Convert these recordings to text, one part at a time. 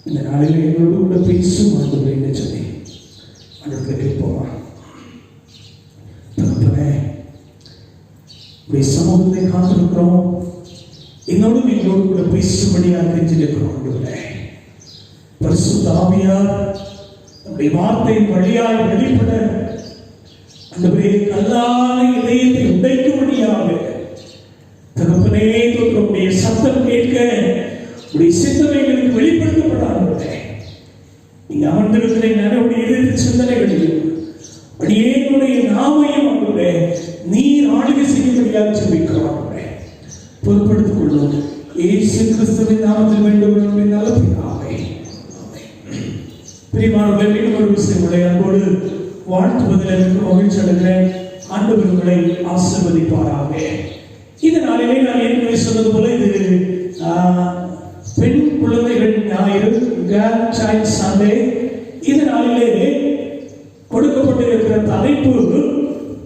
இந்த நாளில் எங்களோடு கூட பேசும் ஆண்டவரே என்று சொல்லி ஆண்டவருக்கு கேட்போமா? தகப்பனே, உடைய சமூகத்தை காத்திருக்கிறோம், எங்களோடு கூட பேசும்படியாக கெஞ்சிருக்கிறோம். ஆண்டவரே, பரிசுத்த ஆவியார் நம்முடைய வார்த்தையின் வழியாய் வெளிப்பட ஆண்டவரே கல்லான இதயத்தை உடைக்கும்படியாக தகப்பனே உடைய சத்தம் கேட்க உடைய சிந்தனைகளுக்கு வெளிப்படுத்தப்படாதே. நீங்க அமர்ந்திருக்கிற என்னுடைய இதயத்தின் சிந்தனைகளையும் அடியேனுடைய நாமையும் ஆண்டவரே நீர் ஆளுகை செய்யும்படியாக ஜெபிக்கிறோம். பொறுப்படுத்திக் கொள்ளும் இயேசு கிறிஸ்துவின் நாமத்தில் வேண்டும் என்று நல்ல பிதாவே. பிரியமானவர்களே, மீண்டும் ஒரு விஷயம் உடைய அன்போடு வாழ்த்துவதில் எனக்கு மகிழ்ச்சி அடைகிறேன். ஆண்டவர் உங்களை ஆசீர்வதிப்பாராக. இந்த நாளிலே நான் ஏற்கனவே சொன்னது போல இது பெண் குழந்தைகள் ஞாயிறு, கேர்ள் சைல்ட் சண்டே. இந்த நாளிலே கொடுக்கப்பட்டிருக்கிற தலைப்பு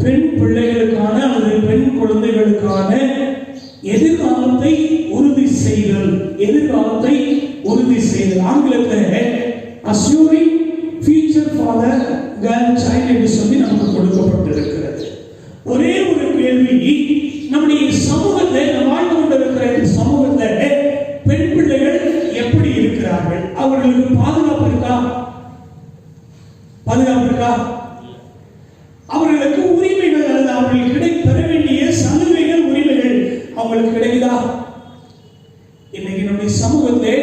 பெண் பிள்ளைகளுக்கான அல்லது பெண் குழந்தைகளுக்கான எதிர்காலத்தை உறுதி செய்தல், எதிர்காலத்தை உறுதி செய்து ஆங்கிலத்தில் assuring future for the girl child என்று சொல்லி நமக்கு கொடுக்கப்பட்டிருக்கிறது. ஒரே ஒரு கேள்வி, நம்முடைய சமூகத்தில் நாம் வாழ்ந்து கொண்டிருக்கிற இந்த சமூகத்தில் பெண் பிள்ளைகள் எப்படி இருக்கிறார்கள்? அவர்களுக்கு பாதுகாப்பு இருக்கா? பாதுகாப்பு இருக்கா? அவர்களுக்கு உரிமைகள் அல்லது அவர்கள் பெற வேண்டிய சலுகைகள் உரிமைகள் அவங்களுக்கு கிடைக்குதா? இன்னைக்கு நம்முடைய சமூகத்தை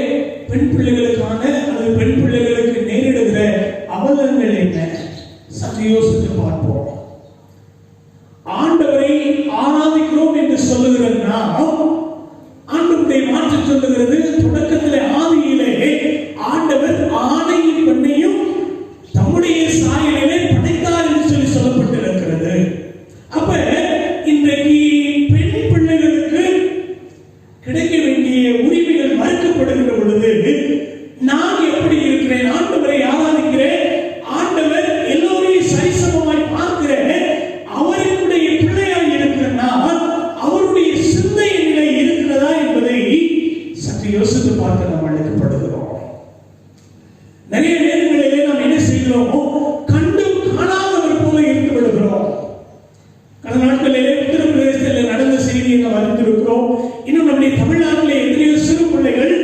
பெண் பிள்ளைகளுக்கான அல்லது பெண் பிள்ளைகளுக்கு நேரிடுகிற அவலங்கள் என்ன சற்று யோசித்து பார்ப்போம். ஆண்டவரை ஆராதிக்கிறோம் என்று சொல்லுகிற நாம் ஆண்டவரை மாற்றி சொல்லுகிறது. தொடக்கத்திலே ஆதியிலே ஆண்டவர் ஆணையும் பெண்ணையும் தம்முடைய சாயலிலே படைத்தார் என்று சொல்லி சொல்லப்பட்டிருக்கிறது. அப்ப இன்றைக்கு பெண் பிள்ளைகளுக்கு கிடைக்க வேண்டிய உரிமைகள் மறுக்கப்படுகிற பொழுது நான் எப்படி இருக்கிறேன்? ஆண்டவரை ஆராதிக்கிறேன், ஆண்டவர் எல்லோரையும் சரிசமமாய் பார்க்கிறேன், அவருடைய பிள்ளையாய் இருக்கிற நான் அவருடைய சிந்தை நிலை இருக்கிறதா என்பதை சற்று யோசித்து பார்க்க நாம் அழைக்கப்படுகிறோம். நிறைய நேரங்களிலே நாம் என்ன செய்கிறோம்? கண்டும் காணாதவர் போல இருந்து விடுகிறோம். கடந்த நாட்களிலே உத்தரப்பிரதேசத்தில் நடந்த செய்தியை நாம் அறிந்திருக்கிறோம். இன்னும் நம்முடைய தமிழ்நாட்டிலே எத்தனையோ சிறு பிள்ளைகள்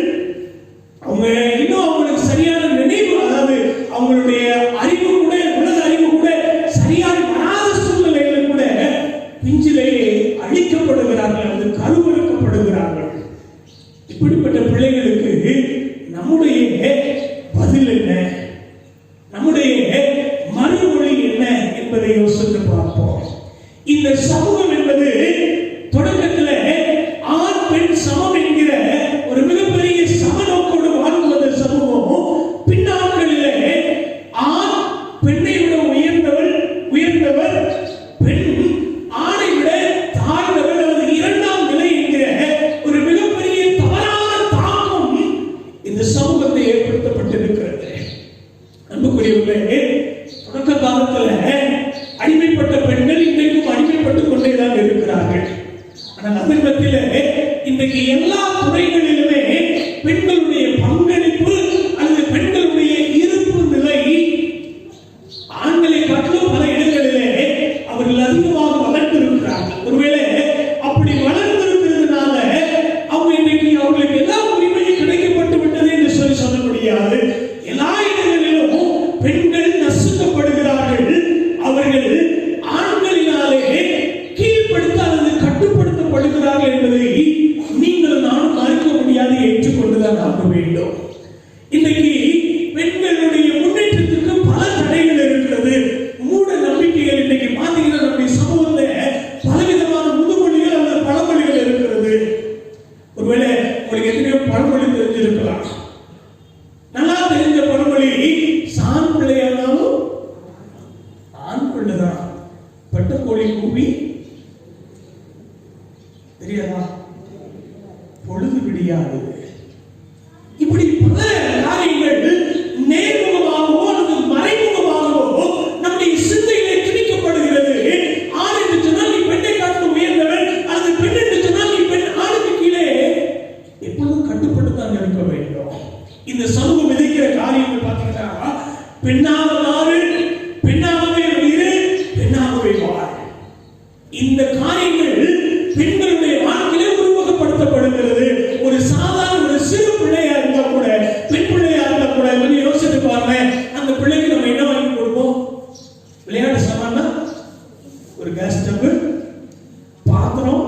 அவங்க இன்னும் அவங்களுக்கு சரியான நினைவு, அதாவது அவங்களுடைய அறிவு கூட, உலக அறிவு கூட சரியான வராத சூழ்நிலைகள் கூட பிஞ்சிலேயே அழிக்கப்படுகிறார்கள் அல்லது கருவறுக்கப்படுகிறார்கள். இப்படிப்பட்ட பிள்ளைகளுக்கு நம்முடைய பதில் என்ன? நம்முடைய மறுமொழி என்ன என்பதை யோசித்து பார்ப்போம். இந்த சமூகம் என்பது தொடக்கத்தில் ஆண் பெண் சமம் என்கிற ஒரு மிகப்பெரிய சமநோக்கோடு வாழ்ந்து வந்த சமூகம் பின்னாட்களிலே ஆண் பெண்ணை விட உயர்ந்தவர், பெண் ஆணை விட தாழ்ந்தவர் அல்லது இரண்டாம் நிலை என்கிற ஒரு மிகப்பெரிய தவறான தாக்கம் இந்த சமூகத்தை ஏற்படுத்தப்பட்டிருக்கிறது. அன்புக்குரியவர்களே, தொடக்க காலத்தில் அடிமைப்பட்ட பெண்கள் இன்றைக்கும் அடிமைப்பட்டுக் கொண்டேதான் இருக்கிறார்கள். ஆனால் அதன் மத்தியிலே இன்றைக்கு எல்லா துறைகளிலுமே பெண்களுடைய பங்களிப்பு அல்லது பெண்களுடைய இருப்பு நிலை ஆண்களை காட்டிலும் பல இடங்களிலே அவர்கள் அதிகமாக வளர்ந்திருக்கிறார்கள். ஒருவேளை அப்படி வளர்ந்திருக்கிறதுனால அவங்க இன்றைக்கு அவர்களுக்கு எல்லா உரிமையும் கிடைக்கப்பட்டு விட்டது என்று சொல்ல முடியாது. எல்லா இடங்களிலும் பெண்கள் நசுக்கப்படுகிறார்கள். அவர்கள் ஆண்களினாலே கீழ்ப்படுத்த அல்லது கட்டுப்படுத்தப்படுகிறார்கள் என்பதை நீங்கள் நானும் மறுக்க முடியாது, ஏற்றுக்கொண்டுதான் ஆக வேண்டும். இன்றைக்கு பெண்களுடைய முன்னேற்றத்திற்கு பல தடைகள் இருக்கிறது, மூட நம்பிக்கைகள். இன்னைக்கு பாத்தீங்கன்னா நம்முடைய சமூகத்தில் பலவிதமான முதுமொழிகள் அல்லது பழமொழிகள் இருக்கிறது. ஒருவேளை உங்களுக்கு எத்தனையோ பழமொழி தெரிஞ்சிருக்கலாம். நல்லா தெரிஞ்ச பழமொழி, சான் பிள்ளையானாலும் ஆண் பிள்ளைதான், பட்ட கோழி கூவி தெரியாதா, பொழுது விடியாது. இப்படி பல காரியங்கள் நேர்முகமாகவோ அல்லது மறைமுகமாகவோ நம்முடைய சிந்தையிலே திணிக்கப்படுகிறது. ஆண் என்று சொன்னால் நீ பெண்ணை காட்டிலும் உயர்ந்தவன், அல்லது பெண் என்று சொன்னால் நீ பெண் ஆணுக்கு கீழே எப்பொழுதும் கட்டுப்பட்டுத்தான் இருக்க வேண்டும். இந்த சமூகம் விதைக்கிற காரியங்கள் பார்த்தீங்கன்னா, பெண்ணாக மாறு, பெண்ணாகவே இரு, பெண்ணாகவே வாழ். இந்த காரியங்கள் பெண்களுடைய வாழ்க்கையிலே உருவகப்படுத்தப்படுகிறது. ஒரு சாதாரண ஒரு சிறு பிள்ளையா இருந்தா கூட, பெண் பிள்ளையா இருந்தா கூட கொஞ்சம் யோசித்து பாருங்க. அந்த பிள்ளைக்கு நம்ம என்ன வாங்கி கொடுப்போம்? விளையாட்டு சாமான், ஒரு கேஸ் ஸ்டவ், பாத்திரம்.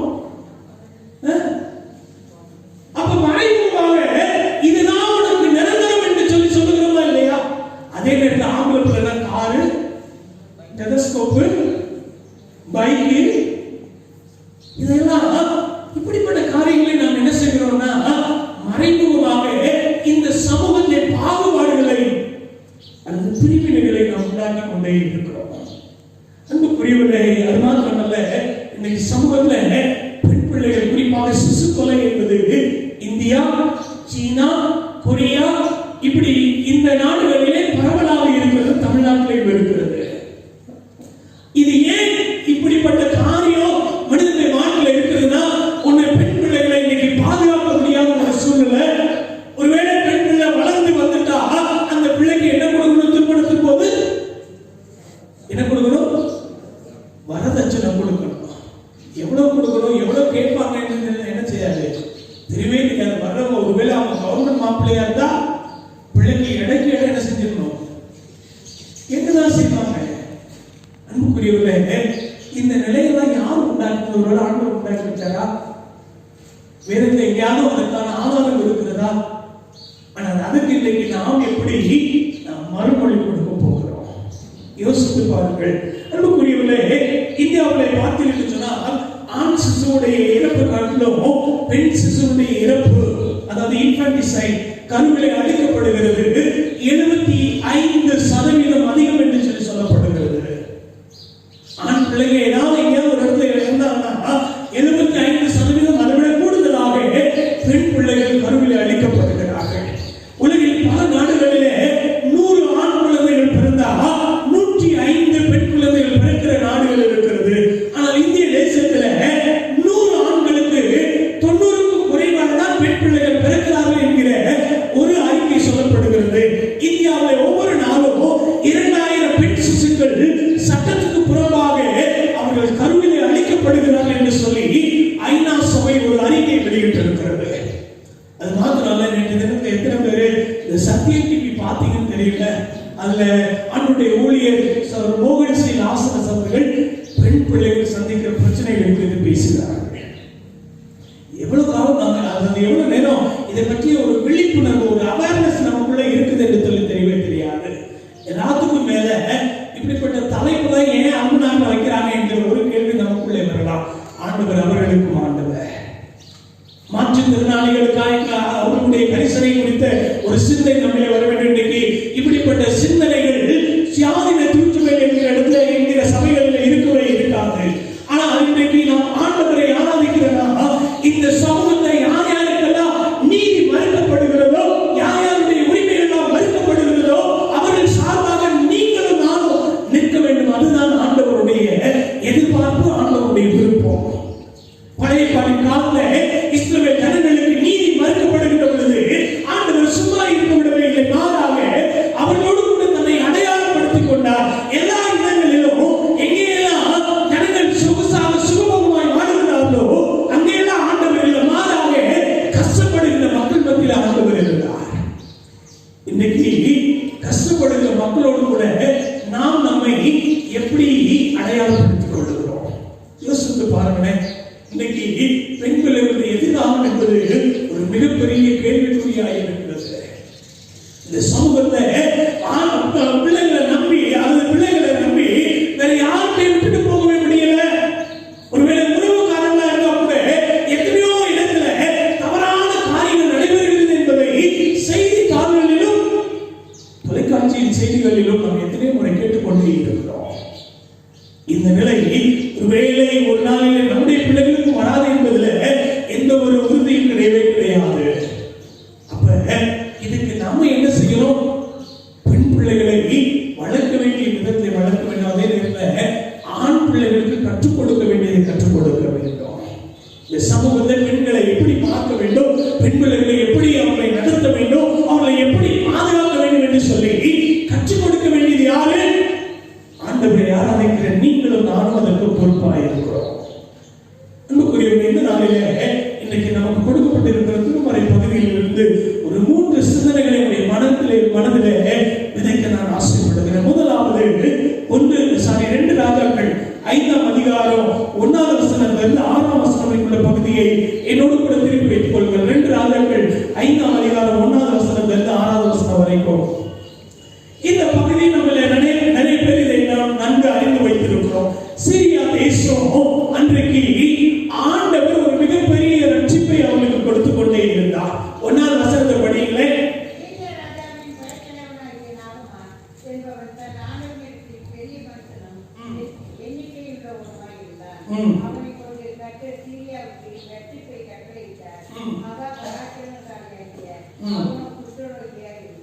அப்ப மறைமுகமாக இதுதான் உனக்கு நிரந்தரம் என்று சொல்லி சொல்லுகிறோமா இல்லையா? அதே நேரத்தில் ஆம்பளை பிள்ளை காரு, டெலஸ்கோப்பு, பைக்கு, இதெல்லாம் இப்படிப்பட்ட காரியங்களை நாம் என்ன செய்கிறோம்னா மறைமுகமாக இந்த சமூகத்திலே பாகுபாடுகளை அல்லது பிரிவினைகளை நாம் உண்டாக்கி கொண்டே இருக்கிறோம். அன்புக்குரியவர்களே, அது மாத்திரமல்ல, இன்னைக்கு சமூகத்தில் பெண் பிள்ளைகள் குறிப்பாக சிசு கொலை என்பது இந்தியா, சீனா, கொரியா இப்படி இந்த நாடுகளிலே பரவலாக இருக்கிறது, தமிழ்நாட்டிலே இருக்கிறது. இது ஏன் இப்படிப்பட்ட காரியம் மனிதனுடைய வாழ்க்கையில் இருக்கிறதுனா, உன்னை பெண் பிள்ளைகளை இன்னைக்கு பாதுகாக்க முடியாத ஒரு சூழ்நிலை. ஒருவேளை பெண் அதுக்கு இன்னைக்கு நாம் எப்படி மறுமொழி கொடுக்க போகிறோம்? யோசித்து பாருங்கள். அன்புக்குரியவர்களே, இந்தியாவிலே பார்த்தீர்கள் சொன்னால் ஆண் சிசுவுடைய இறப்பு காட்டிலும் பெண் சிசுவுடைய இறப்பு, அதாவது இன்ஃபான்டிசைட், கருவிலை அளிக்கப்படுகிறது 75% அதிகம் என்று சொல்லப்படுகிறது. ஆண் பிள்ளைங்க ஏதாவது எங்கேயாவது ஒரு இடத்துல இருந்தாங்கன்னா 75% அதை விட கூடுதலாக பெண் பிள்ளைகள் கருவிலை அளிக்கப்படுகிறார்கள். உலகில் பல நாடுகளிலே 100 ஆண் குழந்தைகள் பிறந்தால் 105 பெண் குழந்தைகள் பிறக்கிற நாடுகள் இருக்கிறது. ஆனால் இந்திய தேசத்தில் 100 ஆண்களுக்கு 90க்கும் குறைவாக தான் பெண் பிள்ளைகள் பிறக்கிறார்கள் என்கிற ஒரு அறிக்கை சொல்லப்படுகிறது. இந்தியாவில் ஒவ்வொரு நாளும் 2000 பெண் சிசுக்கள் சட்டத்துக்கு புறம்பாக அவர்கள் கருவிலை அளிக்கப்படுகிறார்கள் என்று சொல்லி ஐநா சபை ஒரு அறிக்கை வெளியிட்டிருக்கிறது. அது மாத்திரம் நேற்று தினத்தில் எத்தனை பேர் இந்த சத்தியம் டிவி பார்த்தீங்கன்னு தெரியல. அதுல அன்றைய ஊழியர் மோகன் ஸ்ரீ லாசரஸ் அவர்கள் பெண் பிள்ளைகள் சந்திக்கிற பிரச்சனைகள் குறித்து பேசுகிறார்கள். எவ்வளவு காலம் நாங்கள் எவ்வளவு நேரம் இதை பற்றிய ஒரு விழிப்புணர்வு, ஒரு அவேர்னஸ் நமக்குள்ள இருக்குது என்று சொல்லி தெரியவே தெரியாது. எல்லாத்துக்கும் மேல இப்படிப்பட்ட தலைப்புல ஏன் அன்புநாங்க வைக்கிறாங்க என்கிற ஒரு கேள்வி நமக்குள்ளே வரலாம். ஆண்டவர் அவர்களுக்கும் ஆண்டவர் மாற்றுத்திறனாளிகளுக்காக அவர்களுடைய கரிசனை குறித்த ஒரு சிந்தனை நம்மளே வர வேண்டும். இன்றைக்கு இப்படிப்பட்ட சிந்தனைகள் சுயாதீன தூற்றுகள் என்கிற இடத்துல என்கிற சபைகளில் இருக்கவே இருக்காது. ஆனால் இன்றைக்கு நாம் ஆண்டவரை ஆராதிக்கிறதா இந்த சமூகத்தை யார் யாருக்கெல்லாம் நீதி மறுக்கப்படுகிறதோ, யார் யாருடைய உரிமைகள் மறுக்கப்படுகிறதோ அவர்கள் சார்பாக நீங்களும் நானும் நிற்க வேண்டும். அதுதான் ஆண்டவருடைய எதிர்பார்ப்பு, ஆண்டவருடைய விருப்பம். பழைய பாடின் காலத்தில் இஸ்ரவேல் ஜனங்களுக்கு நீதி மறுக்கப்படுகிற பொழுது ஆண்டவர் சும்மா இருக்க விடவே இல்லை. மாறாக அவர்களோடு கூட தன்னை அடையாளப்படுத்திக் கொண்டார். எல்லா இடங்களிலும் எங்கேயெல்லாம் ஜனங்கள் சொகுசாக சுகபோகமாய் வாழ்கிறார்களோ அங்கெல்லாம் ஆண்டவர் இல்லை. மாறாக கஷ்டப்படுகிற மக்கள் மத்தியில் ஆண்டவர் இருந்தார். இன்னைக்கு கஷ்டப்படுகிற மக்களோடு கூட நாம் நம்மை எப்படி அடையாளப்படுத்திக் கொள்கிறோம்? யோசித்து பாருங்களேன். இன்னைக்கு பெண் பிள்ளைகளுடைய எதிர்காலம் என்பது ஒரு மிகப்பெரிய கேள்விக்குறியாக இருக்கிறது. இந்த சமூகத்தை பிள்ளைகளை நம்பி, அல்லது பிள்ளைகளை நம்பி வேற யார்கிட்டையும் விட்டுட்டு போகவே முடியல. ஒருவேளை உறவுக்காரங்களா இருந்தா கூட எத்தனையோ இடத்துல தவறான காரியங்கள் நடைபெறுகிறது என்பதை செய்தித்தாள்களிலும் தொலைக்காட்சியின் செய்திகளிலும் நாம் எத்தனையோ முறை கேட்டுக்கொண்டே இருக்கிறோம். இந்த நிலை ஒருவேளை ஒரு நாளில் நம்முடைய பிள்ளைகளுக்கு வராது என்பதில் எந்த ஒரு உறுதியும் கிடையவே கிடையாது. அப்ப இதுக்கு நாம என்ன செய்யணும்? பெண் பிள்ளைகளை வளர்க்க வேண்டிய விதத்தை வளர்க்க வேண்டும். அதே நேரத்தில் ஆண் பிள்ளைகளுக்கு கற்றுக் கொடுக்க வேண்டியதை கற்றுக் கொடுக்க வேண்டும். இந்த சமூகத்தை பெண்களை எப்படி பார்க்க வேண்டும், பெண் பிள்ளைகளை எப்படி அவர்களை நடத்த வேண்டும், அவர்களை எப்படி பாதுகாக்க வேண்டும் என்று சொல்லி கற்றுக் கொடுக்க வேண்டியது யாரு? ஆண்டவரை ஆராதிக்கிற நீங்களும் நானும் அதற்கு பொறுப்பாக இருக்கிறோம். அன்புக்குரியவர்களே, இந்த நாளிலே இன்னைக்கு நமக்கு கொடுக்கப்பட்டிருக்கிற திருமறை பகுதியில் இருந்து ஒரு 3 சிந்தனைகளை மனதிலே விதைக்க நான் ஆசைப்படுகிறேன். முதலாவது 2 ராஜாக்கள் 5ஆம் அதிகாரம் 1ஆம் வசனத்திலிருந்து 6ஆம் வசனம் வரைக்குள்ள பகுதியை என்னோடு கூட திருப்பி வைத்துக் கொள்ளுங்கள். 2 ராஜாக்கள் 5ஆம் அதிகாரம் 1ஆம் வசனத்திலிருந்து 6ஆம் வசனம் வரைக்கும். இந்த பகுதி நம்மள நிறைய பேர் இதை நாம் நன்கு அறிந்து வைத்திருக்கிறோம். சீரியா தேசம் அன்றைக்கு ஆண்டவர் ஒரு மிகப்பெரிய ரட்சிப்பை அவர்களுக்கு கொடுத்து கொண்டே இருந்தார். 1ஆம் வசனத்தை படிங்களே.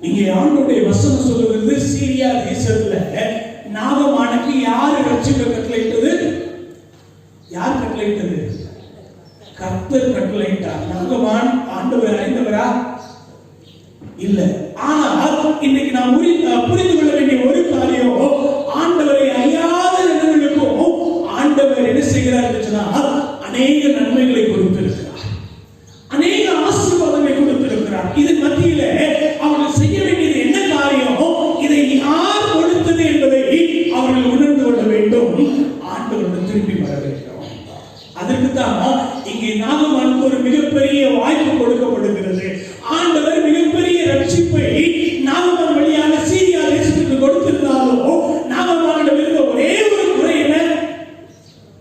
இங்கே ஆண்டவருடைய வசனம் சொல்லுகிறது, சீரியா தேசத்துல நாகமானுக்கு யாரு ரட்சிப்பை கட்டளையிட்டது? யார் கட்டளையிட்டது? கர்த்தர் கட்டளையிட்டார். நாகமான் ஆண்டவர் அறிந்தவரா? இல்ல. ஆனால் இன்னைக்கு நாம் புரிந்து கொள்ள வேண்டிய ஒரு காரியம், ஆண்டவரை அறியாத ஜனங்களுக்கும் ஆண்டவர் என்ன செய்கிறார் என்று சொன்னால் அநேக நன்மைகளை கொடுத்திருக்கிறார், அநேக ஆசீர்வாதங்களை கொடுத்திருக்கிறார். இதன் மத்தியில அவர்கள் செய்ய வேண்டியது என்ன காரியம்? இதை யார் கொடுத்தது என்பதை அவர்கள் உணர்ந்து கொள்ள வேண்டும். ஆண்டவரிடம் திரும்பி வர வேண்டும். அதற்கு தான் இங்கே நாகமானுக்கு ஒரு மிகப்பெரிய வாய்ப்பு கொடுக்கப்படுகிறது. ஆண்டவர் மிகப்பெரிய ரட்சி ரட்சிப்பை நாகமான் வழியாக சீரியா தேசத்துக்கு கொடுத்திருந்தாலும் நாகமானிடம் இருந்த ஒரே ஒரு குறை என்ன?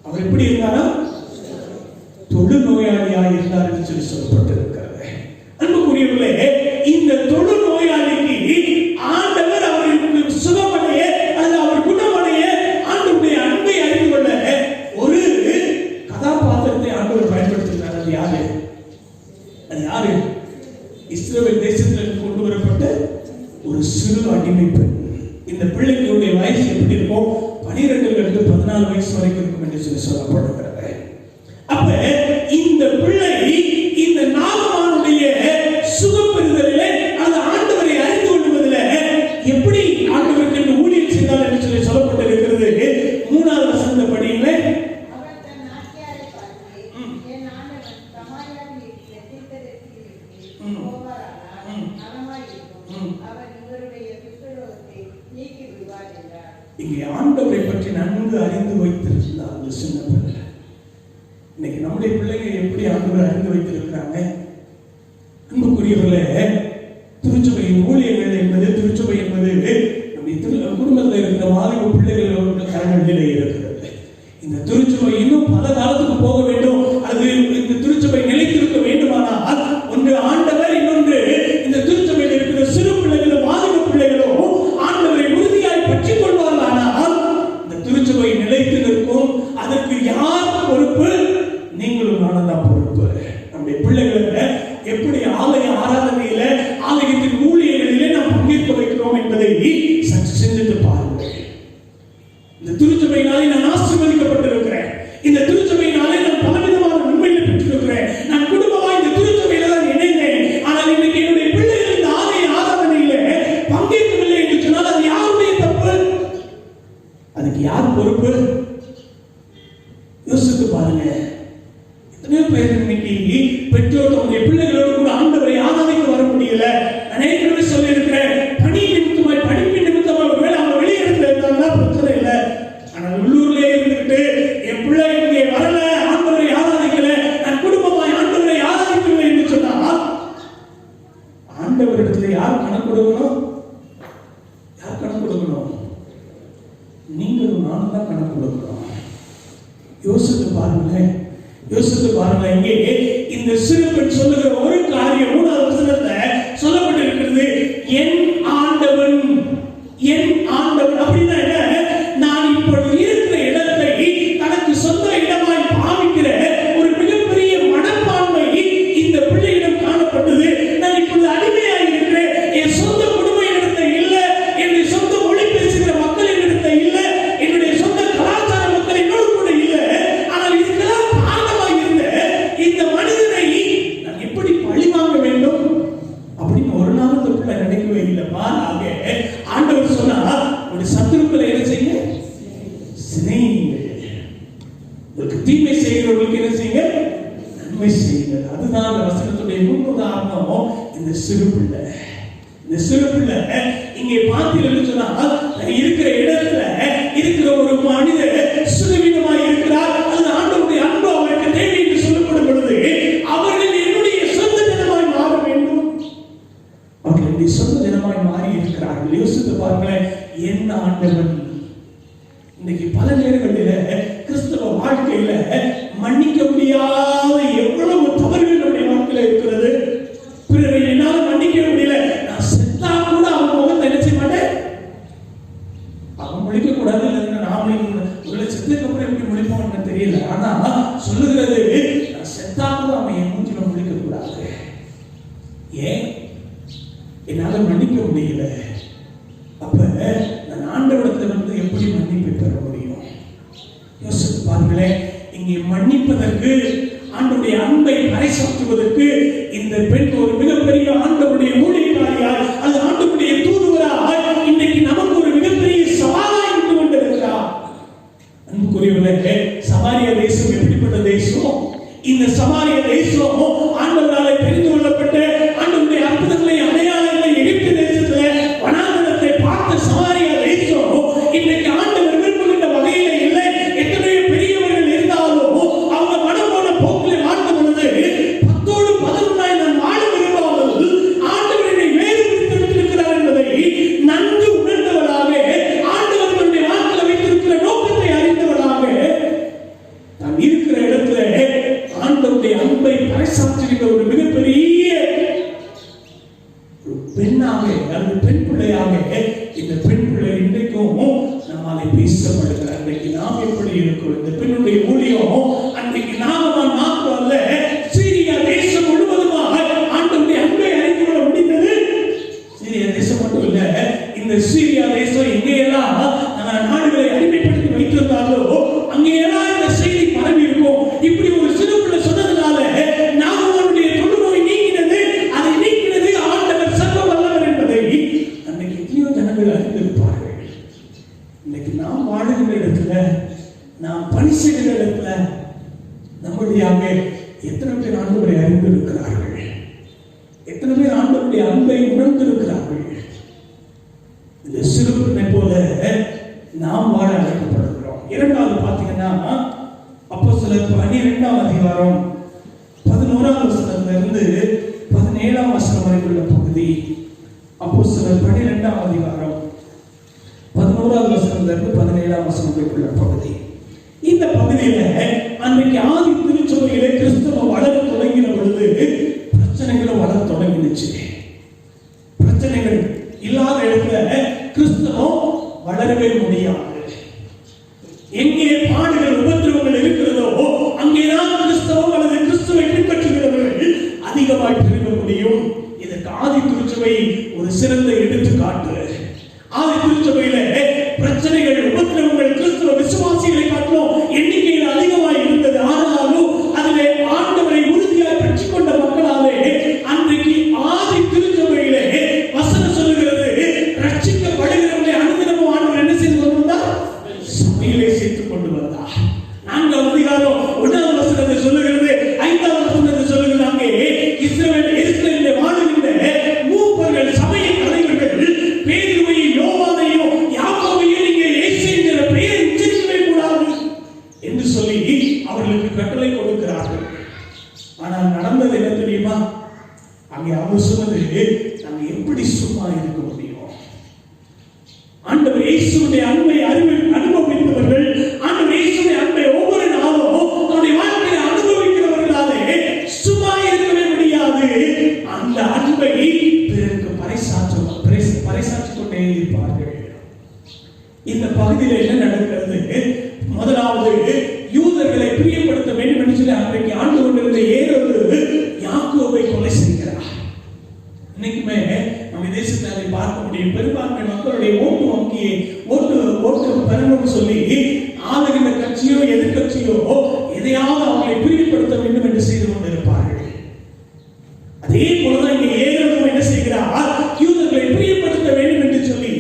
அவர் எப்படி இருந்தாரா? தொழுநோயாளியாக இருந்தார் என்று சொல்லி சொல்லப்பட்டிருக்கிறது. அன்புக்குரியவர்களே, இந்த தொழுநோயாளிக்கு ஆண்டவர் அவருக்கு சுகமடைய அல்லது அவர் குணமடைய ஆண்டவருடைய அன்பை அறிந்து கொள்ள ஒரு கதாபாத்திரத்தை ஆண்டவர் பயன்படுத்துகிறார். அது யாரு? அது யாரு? இஸ்ரவேல் தேசத்திலிருந்து கொண்டு வரப்பட்ட ஒரு சிறு அடிமை பெண். இந்த பிள்ளைகளுடைய வயசு எப்படி இருக்கும்? 12 14 வயசு வரைக்கும் இருக்கும் என்று சொல்லி சொல்லப்படுகிறது. அப்ப இந்த பிள்ளை இந்த நாகமானுடைய சுகம் பெறுதலிலே அந்த ஆண்டவரை அறிந்து கொள்வதில் எப்படி ஆண்டவருக்கு ஊழியம் செய்தார் என்று சொல்லி சொல்லப்பட்டிருக்கிறது. 3வது வசனத்தை படியுங்க. இங்கே ஆண்டவரை பற்றி நன்கு அறிந்து வைத்திருந்தார் அந்த சின்ன பிள்ளை. இன்னைக்கு நம்முடைய பிள்ளைங்க எப்படி ஆண்டவரை அறிந்து வைத்திருக்கிறாங்க? அன்புக்குரியவர்களே, திருச்சபையின் ஊழியர்கள் என்பது, திருச்சபை என்பது நம்முடைய குடும்பத்தில் இருக்கிற வாலிப பிள்ளைகளோட கரங்களிலே இருக்கிறது. இந்த திருச்சபை இன்னும் பல காலத்துக்கு போக வேண்டும், அது இந்த திருச்சபை நிலைத்திருக்க வேண்டுமானால் ஒன்று ஆண்டவர், இன்னொன்று இந்த திருச்சபையில் இருக்கிற சிறு பிள்ளைகளும் வாலிப பிள்ளைகளும் ஆண்டவரை உறுதியாய் பற்றிக் கொள்வார்களானால் இந்த திருச்சபை நிலைத்து நிற்கும். அதற்கு யார் பொறுப்பு? நீங்களும் நானும் தான் பொறுப்பு. நம்முடைய பிள்ளைகளை எப்படி ஆலய ஆராதனையில, ஆலயத்தின் ஊழியர்களிலே நாம் பங்கேற்க வைக்கிறோம் என்பதை சற்று சிந்தித்து பாருங்கள். இந்த திருச்சபையினாலே நான் ஆசீர்வதிக்கப்பட்டிருக்கிறேன். இந்த திருச்சபையினாலே நான் பலவிதமான நன்மைகளை பெற்றிருக்கிறேன். நான் குடும்பமாக இந்த திருச்சபையில தான் இணைந்தேன். ஆனால் இன்னைக்கு என்னுடைய பிள்ளைகள் இந்த ஆலய ஆராதனையில பங்கேற்கவில்லை என்று சொன்னால் அது யாருடைய தப்பு? அதுக்கு யார் பொறுப்பு? யோசித்து பாருங்க. எத்தனையோ பேர் இன்னைக்கு பெற்றோர் தன்னுடைய பிள்ளைகளோடு கூட ஆண்டவரை ஆராதிக்க வர முடியல. அநேகமே சொல்லி இருக்கிறேன், பணி நிமித்தமாய், படிப்பின் நிமித்தமாய் ஒருவேளை அவங்க வெளியிடத்துல இருந்தாங்கன்னா பிரச்சனை இல்லை. ஆனால் உள்ளூர்லயே இருந்துட்டு என் பிள்ளை இங்கே வரல, ஆண்டவரை ஆராதிக்கல, நான் குடும்பமாய் ஆண்டவரை ஆராதிக்கவில்லை என்று சொன்னால் ஆண்டவரிடத்துல யார் கணக்கு கொடுக்கணும்? யார் கணக்கு கொடுக்கணும்? நீங்களும் நானும் தான் கணக்கு கொடுக்கணும். யோசித்து பாருங்களேன், யோசித்து பாருங்க. இங்கே இந்த சிறு பெண் சொல்லுகிற ஒரு காரியம் 3வது வசனத்துல சொல்லப்பட்டிருக்கிறது. என் ஆண்டவன், என் ஆண்டவன் அப்படின்னா என்ன? நான் இப்பொழுது இருக்கிற இடத்தை தனக்கு சொந்த இடமாய் பாவிக்கிற ஒரு மிகப்பெரிய மனப்பான்மை இந்த பிள்ளையிடம் காணப்பட்டது. நான் இப்பொழுது அடிமையாக இருக்கிறேன். என் சொந்த குடும்ப இடத்தை இல்லை, என்னுடைய சொந்த மொழி பேசுகிற மக்கள் இடத்தை இல்லை, என்னுடைய சொந்த கலாச்சார மக்கள் என்னோடு கூட இல்லை. ஆனால் இதுக்கெல்லாம் இந்த மனிதனை நான் எப்படி பழி வாங்க வேண்டும் அப்படின்னு ஒரு நாள் தொட்டுல நினைக்கவே இல்லை. மாறாக ஆண்டவர் சொன்னா, ஒரு சத்துருக்களை என்ன செய்யுங்க? சிநேகியுங்கள். உங்களுக்கு தீமை செய்கிறவர்களுக்கு என்ன செய்யுங்க? நன்மை செய்யுங்க. அதுதான் அந்த வசனத்துடைய முன்னுதாரணம். இந்த சிறு பிள்ளை, இந்த சிறு பிள்ளை இங்கே பார்த்தீங்கன்னு சொன்னால் இருக்கிற இடத்துல இருக்கிற ஒரு மனிதர் சுகவீனமாய் இருக்கிறார். அது ஆண்டவருடைய அன்பு அவருக்கு தேவை என்று சொல்லப்படும் பொழுது அவர்கள் என்னுடைய சொந்த ஜனமாய் மாற வேண்டும். அவர்கள் என்னுடைய சொந்த ஜனமாய் மாறி இருக்கிறார்கள். யோசித்து பாருங்களேன், என்ன ஆண்டவன். இன்னைக்கு பல நேரங்களில் கிறிஸ்தவ வாழ்க்கையில மன்னிக்க முடியாத எவ்வளவு தவறுகள் நம்முடைய வாழ்க்கையில இருக்கிறது. பிறரை என்னால மன்னிக்க முடியல, நான் செத்தா கூட அவன் முகத்தை என்ன செய்ய மாட்டேன், அவன் முழிக்க கூடாது. நாமளே உங்களை செத்ததுக்கு அப்புறம் எப்படி முழிப்போம்னு தெரியல. ஆனா சொல்லுகிறது, நான் செத்தா கூட அவன் என் மூஞ்சில முழிக்க கூடாது. ஏன்? என்னால மன்னிக்க முடியல. அப்ப நான் ஆண்டவரிடத்துல வந்து எப்படி மன்னிப்பு பெற முடியும்? யோசித்து பாருங்களேன். இங்கே மன்னிப்பதற்கு, ஆண்டவருடைய அன்பை பறைசாற்றுவதற்கு இந்த பெண் ஒரு மிகப்பெரிய ஆண்டவருடைய ஊழியக்காரியாய், அது ஆண்டவருடைய தூதுவராய் இன்னைக்கு நமக்கு ஒரு மிகப்பெரிய சவாலாய் இருந்து கொண்டிருக்கிறார். அன்புக்குரியவர்களே, சமாரிய தேசம் எப்படிப்பட்ட தேசம்? இந்த சமாரிய தேசம் ஆண்டவராலே தெரிந்து கொள்ளப்பட்ட, ஆண்டவருடைய அற்புதங்களை, அடையாளங்களை எகிப்து தேசத்துல வனாந்தரத்தை பார்த்த சமாரிய தேசம் இன்னைக்கு ஆண்டவர் விரும்புகின்ற வகையில இல்லை. எத்தனையோ பெரியவர்கள் இருந்தாலும் அவங்க மனம் போன போக்கில் வாழ்ந்த பொழுது 10ஓடு 11 நான் வாழ விரும்பாமல் ஆண்டவரின் ஒரு பெண்ணாக அல்லது பெண் பிள்ளையாக இந்த பெண் பிள்ளை இன்றைக்கும் நம்மாலே பேசப்படுகிற அன்றைக்கு நாம் எப்படி இருக்கிறோம்? இந்த பெண்ணுடைய ஊழியம் அன்றைக்கு நாம மாத்திரம் அல்ல, சீரியா தேசம் முழுவதுமாக ஆண்டவருடைய அன்பை அறிந்து கொள்ள முடிந்தது. சீரியா தேசம் மட்டும் இல்ல, இந்த சீரியா தேசம் எங்கேயெல்லாம் நாடுகளை அடிமைப்படுத்தி வைத்திருந்தார்களோ அங்கேயெல்லாம் இந்த செய்தி பரவி இருக்கும். இப்படி ஒரு சிறு பிள்ளை சொன்னதுனால நாகமானுடைய தொழுநோய் நீங்கினது. அதை நீக்கினது ஆண்டவர் சர்வ வல்லவர் என்பதை அன்னைக்கு எத்தனையோ ஜனங்கள் அறிந்திருப்பார்கள். இன்னைக்கு நாம் வாழுகிற இடத்துல, நாம் பணி செய்கிற இடத்துல நம்முடைய எத்தனை பேர் ஆண்டவரை அறிந்திருக்கிறார்கள்? எத்தனை பேர் ஆண்டவருடைய அன்பை உணர்ந்திருக்கிறார்கள்? இந்த சிறு பிள்ளை போல நாம் வாழ அழைக்கப்படுகிறோம். இரண்டாவது பார்த்தீங்கன்னா அப்போஸ்தலர் 12ஆம் அதிகாரம் 11ஆம் வசனத்திலிருந்து 17ஆம் வசனம் வரைக்குள்ள பகுதி. அப்போஸ்தலர் 12ஆம் அதிகாரம் 11ஆம் வசனத்திலிருந்து 17ஆம் வசனம் வரைக்குள்ள பகுதி. இந்த பகுதியில அன்றைக்கு ஆதி திருச்சபையிலே கிறிஸ்தவம் வளர தொடங்கின பொழுது பிரச்சனைகளும் வளர தொடங்கினுச்சு. பிரச்சனைகள் இல்லாத இடத்துல கிறிஸ்தவம் வளரவே முடியாது. எங்கே பாடுகள் உபத்திரவங்கள் இருக்கிறதோ அங்கேதான் கிறிஸ்தவம் அல்லது கிறிஸ்துவை பின்பற்றுகிறவர்கள் அதிகமாய் பெருக முடியும். இதற்கு ஆதி திருச்சபை ஒரு சிறந்த எடுத்துக்காட்டு. ஆதி திருச்சபையில பிரச்சனைகள் உபத்திரவங்கள் கிறிஸ்தவ விசுவாசிகளை காட்டிலும் எண்ணிக்கையில் அதிகமாய் இருந்தது. ஆனாலும் அதிலே ஆண்டவரை உறுதியாய் பெற்றுக் கொண்ட மக்களாலே அன்றைக்கு ஆதி திருச்சபையிலே வசனம் சொல்லுகிறது, ரட்சிக்கப்படுகிறவர்களை அனுதினமும் ஆண்டவர் என்ன செய்து கொண்டு வந்தார்? சபையிலே சேர்த்துக் கொண்டு வந்தார். 4ஆம் அதிகாரம் 1ஆம் வசனத்தை சொல்லுகிறது, 5ஆம் வசனத்தை சொல்லுகிறது, அங்கே எருசலேமிலே வாழுகின்ற மூப்பர்கள், சபையின் தலைவர்கள் பேதுருவையும் யோவானையும் யாக்கோபையும் நீங்க இயேசு என்கிற பெயரை உச்சரிக்கவே கூடாது என்று சொல்லி அவர்களுக்கு கட்டளை கொடுக்கிறார்கள். ஆனால் நடந்தது என்ன தெரியுமா? அங்கே அவர் சொன்னது, நாங்க எப்படி சும்மா இருக்க முடியும்? ஆண்டவர் இயேசுவுடைய அன்பை அனுபவித்தவர்கள், ஆண்டவர் இயேசுவுடைய அன்பை ஒவ்வொரு நாளும் அவருடைய வாழ்க்கையில் அனுபவிக்கிறவர்களாலே சும்மா இருக்கவே முடியாது. அந்த அன்பை பிறருக்கு பறைசாற்றிக் கொண்டே இருப்பார்கள். இந்த பகுதியில் என்ன நடக்கிறது? முதலாவது, யூதர்களை பிரியப்படுத்த வேண்டும் என்று சொல்லி அன்றைக்கு ஆண்டு கொண்டிருந்த ஏரோது யாக்கோபை கொலை செய்கிறார். இன்னைக்குமே நம்ம தேசத்தில் அதை பார்க்க முடியும். பெரும்பான்மை மக்களுடைய ஓட்டு வங்கியை ஓட்டு பெறணும்னு சொல்லி ஆளுகின்ற கட்சியோ எதிர்கட்சியோ எதையாவது அவர்களை பிரியப்படுத்த வேண்டும் என்று செய்து கொண்டிருப்பார்கள். அதே போலதான் இங்கே ஏரோது என்ன செய்கிறார்? யூதர்களை பிரியப்படுத்த வேண்டும் என்று சொல்லி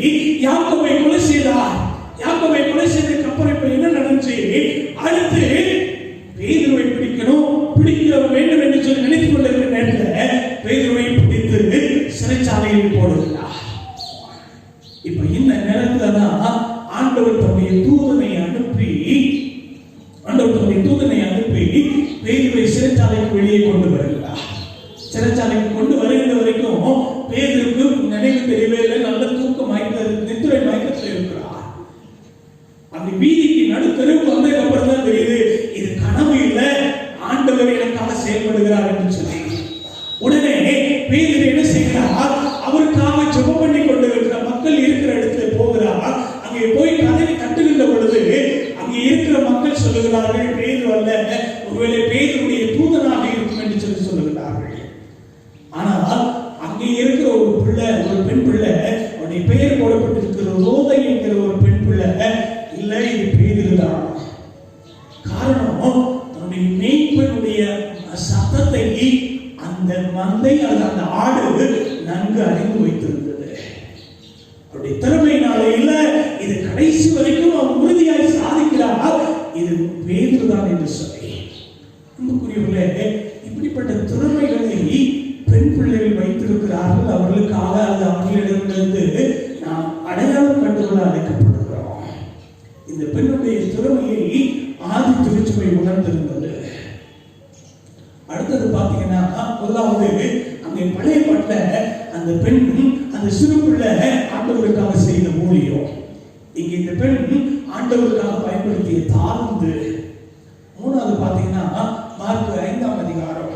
யாக்கோபை கொலை செய்தார். யாக்கோபை கொலை செய்ததுக்கு அப்புறம் இப்ப என்ன நடந்துச்சு? அடுத்து பேதுருவை பிடிக்க வேண்டும் என்று சொல்லி நினைத்துக் கொண்டிருக்கிற நேரத்தில் பேதுருவை பிடித்து சிறைச்சாலையில் போடுகிறார். இப்ப இந்த நேரத்துல தான் ஆண்டவர் தன்னுடைய தூதனை அனுப்பி பேதுருவை சிறைச்சாலைக்கு வெளியே கொண்டு வருகிறார். சிறைச்சாலைக்கு கொண்டு வருகிற வரைக்கும் பேதுருக்கு நினைவு தெரியவே இல்லை. நல்ல தூக்க நித்திரை மயக்கத்தில் இருக்கிறார். அந்த வீதிக்கு நடுத்தருக்கு வந்ததுக்கு அப்புறம் தான் தெரியுது, இது கனவு இல்லை, ஆண்டவர் எனக்காக செயல்படுகிறார் என்று சொல்லி. உடனே பேதுரு என்ன செய்கிறார்? அவருக்காக ஜெபம் பண்ணி கொண்டிருக்கிற மக்கள் இருக்கிற இடத்துல போகிறார். அங்கே போய் கதவை தட்டுகின்ற பொழுது அங்கே இருக்கிற மக்கள் சொல்லுகிறார்கள், பேதுரு அல்ல, ஒருவேளை பேதுருடைய தூதனாக இருக்கும் என்று சொல்லி சொல்லுகிறார்கள். ஆனால் அங்கே இருக்கிற ஒரு பெண் பிள்ளை, அவருடைய பெயர் போடப்பட்டிருக்கிற ரோதை என்கிற ஒரு பெண் பிள்ளை, இல்லை இது பேதுரு தான். காரணம், தன்னுடைய மேய்ப்பனுடைய சத்தத்தை அந்த மந்தை அந்த ஆடு நன்கு அறிந்து வைத்திருந்தது. அவருடைய திறமையினாலே இல்ல, இது கடைசி வரைக்கும் அவன் உறுதியாக சாதிக்கிறார், இது பேதுருதான் என்று சொல்லி. அன்புக்குரியவர்களே, இப்படிப்பட்ட திறமைகளை பெண் பிள்ளைகள் வைத்திருக்கிறார்கள். அவர்களுக்காக அது அவர்களிடமிருந்து நாம் அடையாளம் கண்டுகொள்ள அழைக்கப்படுகிறோம். இந்த பெண்ணுடைய திறமையை ஆதி திருச்சபை உணர்ந்திருந்தது. அடுத்தது பாத்தீங்கன்னா, முதலாவது அங்கே பழைய பாட்டுல அந்த பெண், அந்த சிறு பிள்ளை ஆண்டவருக்காக செய்த ஊழியம். இங்க இந்த பெண் ஆண்டவருக்காக பயன்படுத்திய தாழ்ந்து. மூணாவது பாத்தீங்கன்னா மார்க் 5ஆம் அதிகாரம்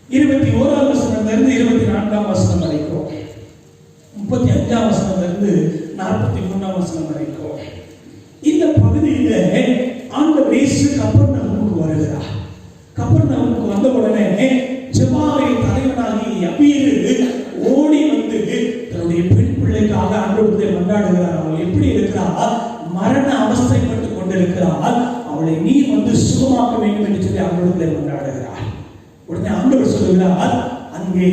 21ஆம் வசனத்திலிருந்து 24 34ஆம் வசனம் வரைக்கும், 35ஆம் வசனத்திலிருந்து 43ஆம் வசனம் வரைக்கும் இந்த பகுதியில ஆண்டவர் இயேசு கப்பர்நகூமுக்கு வருகிறார். கப்பர்நகூமுக்கு வந்த உடனே ஜெபாவை தலைவனாகி யபீரு ஓடி வந்து தன்னுடைய பெண் பிள்ளைக்காக ஆண்டவரை மன்றாடுகிறார். அவள் எப்படி இருக்கிறார்? மரண அவஸ்தைப்பட்டு கொண்டிருக்கிறார். அவளை நீ வந்து சுகமாக்க வேண்டும் என்று சொல்லி ஆண்டவரை மன்றாடுகிறார். உடனே ஆண்டவர் சொல்லுகிறார், அங்கே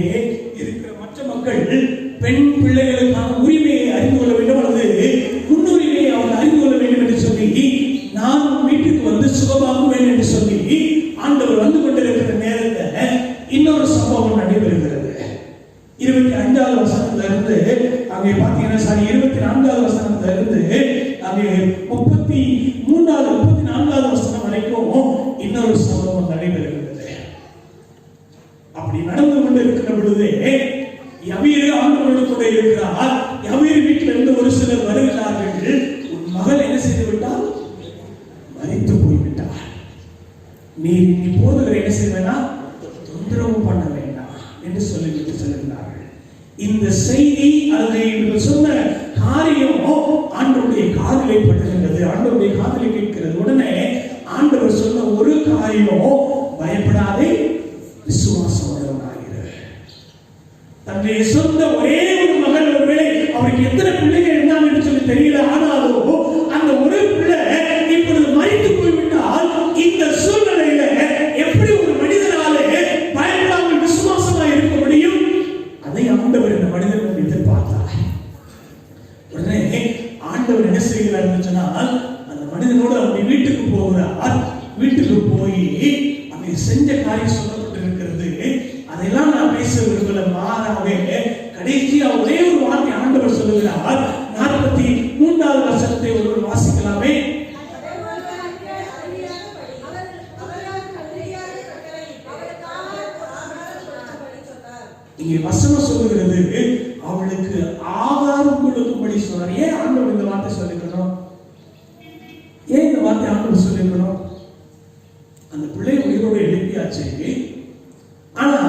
இருக்கிற மற்ற மக்கள் பெண் பிள்ளைகளுக்கான உரிமையை அறிந்து கொள்ள வேண்டும் அல்லது முன்னுரிமையை அவர்கள் அறிந்து கொள்ள வேண்டும் என்று சொல்லி நான் வீட்டுக்கு வந்து சுகமாக்குவேன் என்று சொல்லி ஆண்டவர் வந்து கொண்டிருக்கிற நேரத்தில் இன்னொரு சம்பவம் நடைபெறுகிறது. 25வது வசனத்திலிருந்து அங்கே பார்த்தீங்கன்னா 24வது வசனத்திலிருந்து அங்கே 33வது 34வது வசனம் வரைக்கும் இன்னொரு சம்பவம் நடைபெறுகிறது. அப்படி நடந்து கொண்டு இருக்கிற பொழுது யபீரு ஆண்டவரோடு கூட இருக்கிறார். யபீரு வீட்டில் இருந்து ஒரு சிலர் வருகிறார்கள். உன் மகள் என்ன செய்து விட்டால் மரித்து போய்விட்டார். நீ போதுகிற என்ன செய்வேனா தொந்தரவு பண்ண வேண்டாம் என்று சொல்லிவிட்டு செல்கிறார்கள். இந்த செய்தி அல்லது இவர்கள் சொன்ன காரியம் ஆண்டவருடைய காதிலே படுகின்றது, ஆண்டவருடைய காதிலே கேட்கிறது. உடனே ஆண்டவர் சொன்ன ஒரு காரியம், பயப்படாதே விசுவாசம் உள்ளவனாயிரு. தன்னுடைய சொந்த ஒரே ஒரு மகன், ஒருவேளை அவருக்கு எத்தனை பிள்ளைகள் இருந்தாங்க என்று சொல்லி தெரியல, ஆனாலும் அந்த ஒரு பிள்ளை இப்பொழுது மரித்து போய்விட்டால் இந்த சூழ்நிலையில எப்படி ஒரு மனிதனாலே பயப்படாமல் விசுவாசமா இருக்க முடியும்? அதை ஆண்டவர் இந்த மனிதன் எதிர்பார்த்தார். உடனே ஆண்டவர் என்ன செய்கிறார் சொன்னால், அந்த மனிதனோடு அவருடைய வீட்டுக்கு போகிறார். வீட்டுக்கு போய் அங்கே செஞ்ச காரியம் சொல்லப்பட்டிருக்கிறது. அதெல்லாம் நான் பேச விரும்பல, மாறாவே கடைசியா ஒரே ஒரு வார்த்தை ஆண்டவர் சொல்லுகிறார். 43வது வசனத்தை ஒருவர் வாசிக்கலாமே. இங்கே வசனம் சொல்லுகிறது, அவளுக்கு ஆகாரம் கொடுக்கும்படி சொன்னார். ஏன் ஆண்டவர் இந்த வார்த்தை சொல்லிக்கணும்? ஏன் இந்த வார்த்தை ஆண்டவர் சொல்லிக்கணும்? அந்த பிள்ளை உயிரோடு எழுப்பியாச்சு. ஆனா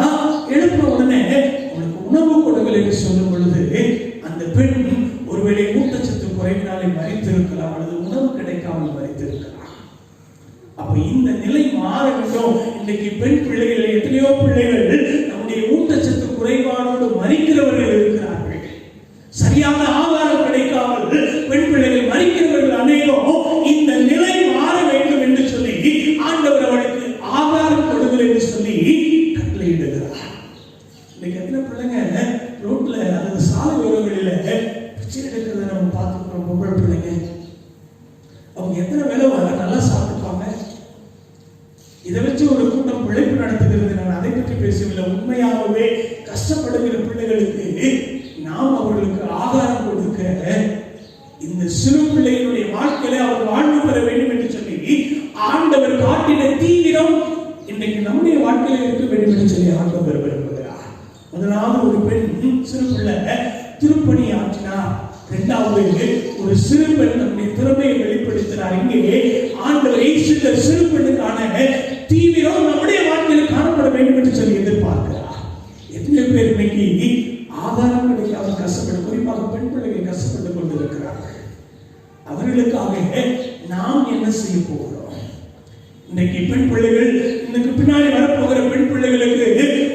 எழுப்பின உடனே அவளுக்கு உணவு கொடுங்கள் என்று சொல்லும் பொழுது அந்த பெண் ஒருவேளை ஊட்டச்சத்து குறைவினாலே மரித்திருக்கலாம் அல்லது உணவு கிடைக்காமல் மரித்திருக்கலாம். அப்ப இந்த நிலை மாற வேண்டும். இன்னைக்கு பெண் பிள்ளைகள், எத்தனையோ பிள்ளைகள் நம்முடைய ஊட்டச்சத்து குறைபாடோடு மரிக்கிறவர்கள் இருக்கிறார்கள். சரியான ஆகாரம் கிடைக்காமல் பெண் பிள்ளைகள் மரிக்கிறவர்கள் அநேகம். இந்த நிலை மாற வேண்டும் என்று சொல்லி ஆண்டவர் அவளுக்கு ஆகாரம் கொடுங்கள் என்று சொல்லி கட்டளையிடுகிறார். இன்னைக்கு எத்தனை பிள்ளைங்க ரோட்ல அல்லது சாலை ஓரங்களில பிச்சை எடுக்கிறத நம்ம பார்த்துக்கிறோம். பொம்பளை பிள்ளைங்க, அவங்க எத்தனை வேலை நல்லா சாப்பிட்டுப்பாங்க. இதை வச்சு ஒரு கூட்டம் பிழைப்பு நடத்துகிறது. நான் அதை பற்றி பேசவில்லை. உண்மையாகவே கஷ்டப்படுகிற பிள்ளைகளுக்கு நாம் அவர்களுக்கு ஆகாரம் கொடுக்க, இந்த சிறு பிள்ளைகளுடைய வாழ்க்கையில அவர் வாழ்வு பெற வேண்டும் என்று சொல்லி ஆண்டவர் காட்டின தீவிரம் இன்னைக்கு நம்முடைய வாழ்க்கையில இருக்க வேண்டும் என்று சொல்லி ஆண்டவர் விரும்புகிறார். முதலாவது ஒரு பெண் சிறு பிள்ளை திருப்பணி ஆற்றினார். இரண்டாவது ஒரு சிறு பெண் நம்முடைய திறமையை வெளிப்படுத்தினார். இங்கே ஆண்டவர் இந்த சிறு பெண்ணுக்கான தீவிரம் நம்முடைய வாழ்க்கையில் காணப்பட வேண்டும் என்று சொல்லி எதிர்பார்க்கிறார். எத்தனை பேர் இன்னைக்கு ஆதாரம் கிடைக்காமல் கஷ்டப்பட்டு, குறிப்பாக பெண் பிள்ளைகள் கஷ்டப்பட்டுக் கொண்டிருக்கிறார்கள். அவர்களுக்காக நாம் என்ன செய்ய போகிறோம்? இன்னைக்கு பெண் பிள்ளைகள், இன்னைக்கு பின்னாடி வரப்போகிற பெண் பிள்ளைகளுக்கு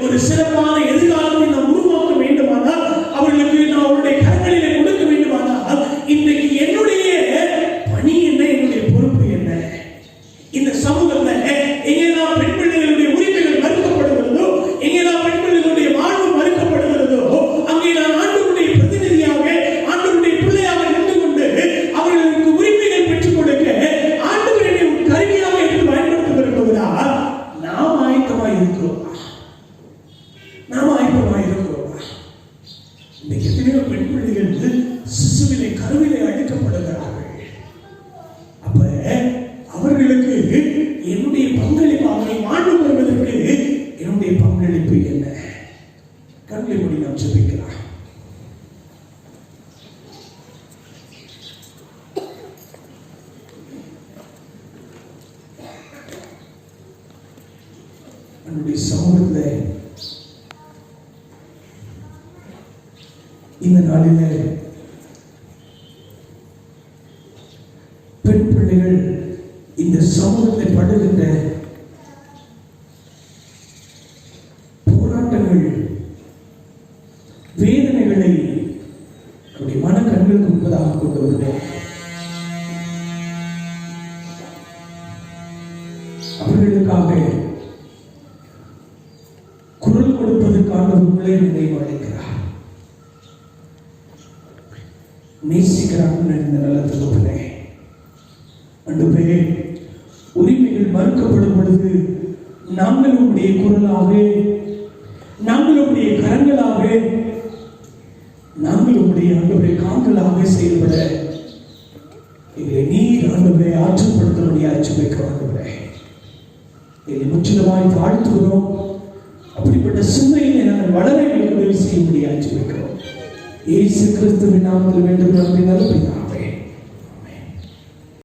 ஒரு சிறப்பான எதிர்காலத்தை நாம் உருவாக்க வேண்டுமானால், அவர்களுக்கு நாம் அவருடைய கரங்களிலே கொடுக்க வேண்டுமானால், இன்றைக்கு என்னுடைய பணி என்ன, என்னுடைய பொறுப்பு என்ன? இந்த சமூகத்துல எங்கெல்லாம் பெண் பிள்ளைகளுடைய உரிமைகள் மறுக்கப்படுகிறதோ, எங்கெல்லாம் பெண் பிள்ளைகளுடைய வாழ்வு மறுக்கப்படுகிறதோ, அங்கே நான் ஆண்டவருடைய பிரதிநிதியாக, ஆண்டவருடைய பிள்ளையாக நின்று கொண்டு அவர்களுக்கு உரிமைகள் பெற்றுக் கொடுக்க ஆண்டவருடைய கருவியாக எடுத்து பயன்படுத்த விரும்புகிறார். நாம் ஆயத்தமாய் இருக்கிறோம். இன்னைக்கு எத்தனையோ பெண் பிள்ளைகள் சிசுவிலே கருவிலே அழைக்கப்படுகிறார்கள். அப்ப அவர்களுக்கு என்னுடைய பங்களிப்பு, அவர்களை வாழ்வு பெறுவதற்கு என்னுடைய பங்களிப்பு என்ன? கண்களை மூடி நாம் ஜெபிக்கலாம். நம்முடைய சமூகத்தில் இந்த நாளில் பெண் பிள்ளைகள் இந்த சமூகத்தை படுகின்ற போராட்டங்கள், வேதனைகளை நம்முடைய மன கண்களுக்கு முன்பதாக கொண்டு வருவோம். அவர்களுக்காக குரல் கொடுப்பதற்கான உங்களை நினைவு அளிக்கிறார். நேசிக்கிறார் இந்த நல்ல தகப்பனே. ஆண்டவரே, உரிமைகள் மறுக்கப்படும் பொழுது நாங்கள் உடைய குரலாக, நாங்கள் உடைய கரங்களாக, நாங்கள் உடைய ஆண்டவரை கால்களாக செயல்பட எங்களை நீர் ஆண்டவரை ஆற்றுப்படுத்தும்படியாக ஜெபிக்கிறோம். ஆண்டவரே, எங்களை முற்றிலுமாய் வாழ்த்துகிறோம். அப்படிப்பட்ட சிந்தையை நாங்கள் வளர எங்களுக்கு உதவி செய்ய முடியாது ஜெபிக்கிறோம். இயேசு கிறிஸ்துவின் நாமத்தில் வேண்டும் நல்ல பிதாவே.